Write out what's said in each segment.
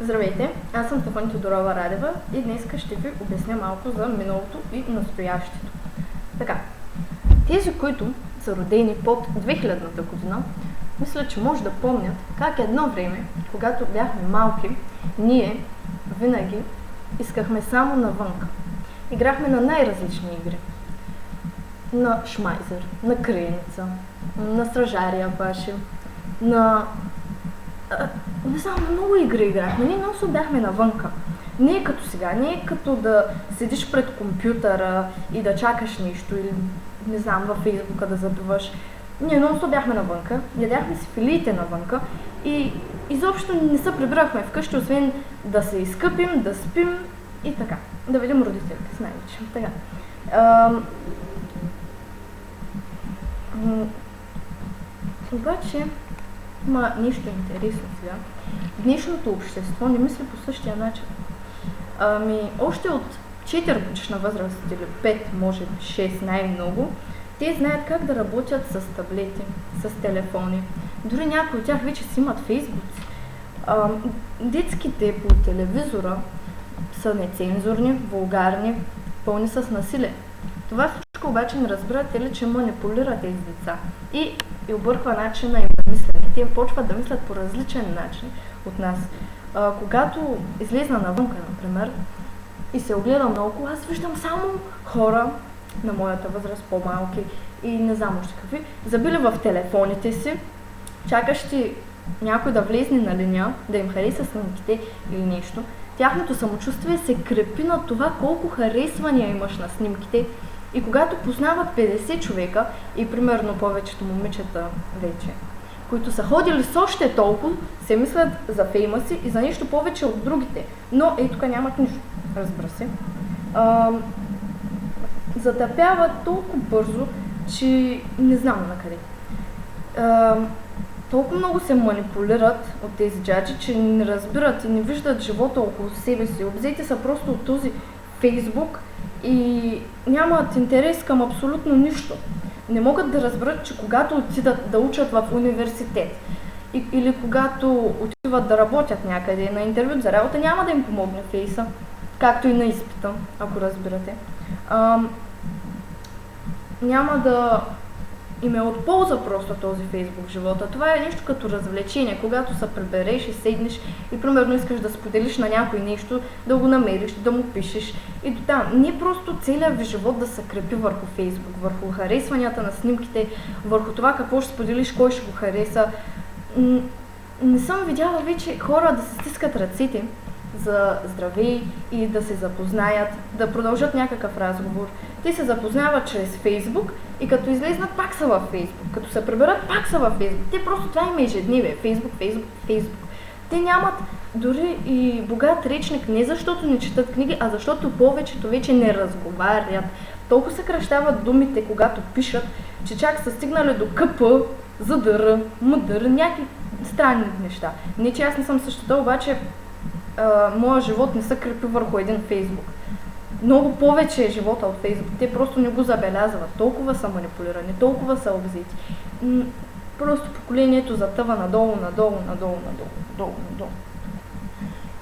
Здравейте, аз съм Стефани Тодорова Радева и днес ще ви обясня малко за миналото и настоящето. Така, тези, които са родени под 2000-та година, мисля, че може да помнят как едно време, когато бяхме малки, ние винаги искахме само навънка. Играхме на най-различни игри. На шмайзер, на криеница, на стражария паши, не знам, много игри играхме. Ние много бяхме навънка. Не е като сега, не е като да седиш пред компютъра и да чакаш нещо или, не знам, във Фейсбука да забиваш. Ние много бяхме навънка, ядяхме си филиите навънка и изобщо не се прибирахме вкъщи, освен да се изкъпим, да спим и така. Да видим родителите, най-вече. Така. Обаче има нещо интересно сега. Днешното общество не мисли по същия начин. Още от 4 годишна възраст или 5, може би 6 най-много, те знаят как да работят с таблети, с телефони. Дори някои от тях вече си имат фейсбуци. Детските по телевизора са нецензурни, вулгарни, пълни с насилие. Това всичко обаче не разбирате ли, че манипулира тези деца и обърква начина им на мислене. Те почват да мислят по различен начин от нас. Когато излезна навънка, например, и се огледам наоколо, аз виждам само хора на моята възраст, по-малки и не знам още какви, забили в телефоните си, чакащи някой да влезне на линия, да им хареса снимките или нещо. Тяхното самочувствие се крепи на това колко харесвания имаш на снимките. И когато познават 50 човека, и примерно повечето момичета вече, които са ходили с още толкова, се мислят за фейма си и за нещо повече от другите. Но тук нямат нищо, разбира се. Затъпяват толкова бързо, че не знам накъде. Толкова много се манипулират от тези джаджи, че не разбират и не виждат живота около себе си. Обзети са просто от този Фейсбук и нямат интерес към абсолютно нищо. Не могат да разберат, че когато отидат да учат в университет или когато отиват да работят някъде на интервю за работа, няма да им помогне Фейса, както и на изпита, ако разбирате. Няма да им е от полза просто този Фейсбук в живота. Това е нещо като развлечение, когато се прибереш и седнеш и примерно искаш да споделиш на някой нещо, да го намериш, да му пишеш и до там. Не просто целият ви живот да се крепи върху Фейсбук, върху харесванията на снимките, върху това какво ще споделиш, кой ще го хареса. Не съм видяла вече хора да се стискат ръцете за здравей и да се запознаят, да продължат някакъв разговор. Те се запознават чрез Фейсбук и като излезнат пак са във Фейсбук, като се приберат пак са във Фейсбук. Те просто това им е ежедневие. Фейсбук. Те нямат дори и богат речник не защото не четат книги, а защото повечето вече не разговарят. Толкова съкращават думите, когато пишат, че чак са стигнали до КП, ЗДР, МДР, някакви странни неща. Не че аз не съм същата, обаче моя живот не се крепи върху един Фейсбук. Много повече е живота от Фейсбук. Те просто не го забелязват. Толкова са манипулирани, толкова са обзети. Просто поколението затъва надолу.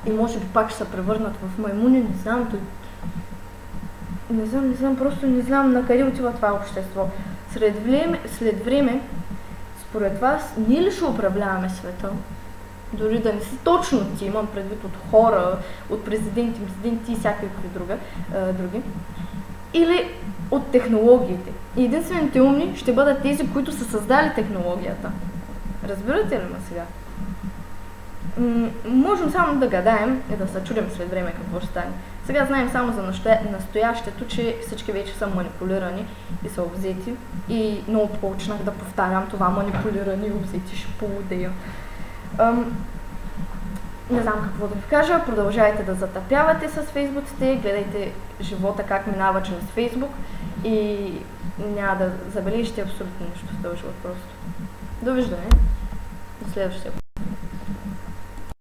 И може би пак ще се превърнат в маймуни, не знам. Просто не знам на къде отива това общество. След време, според вас, ние ли ще управляваме света? Дори да не са точно ти, имам предвид от хора, от президенти и всякакви други. Или от технологиите. И единствените умни ще бъдат тези, които са създали технологията. Разбирате ли ме сега? Можем само да гадаем и да се чудим след време какво ще стане. Сега знаем само за настоящето, че всички вече са манипулирани и са обзети. И много почнах да повтарям това манипулирани и обзети, ще полудея. Не знам какво да ви кажа, продължайте да затъпявате с фейсбуците, гледайте живота как минава чрез Фейсбук и няма да забележите абсолютно нищо в този живот просто. Довиждане, до следващия път.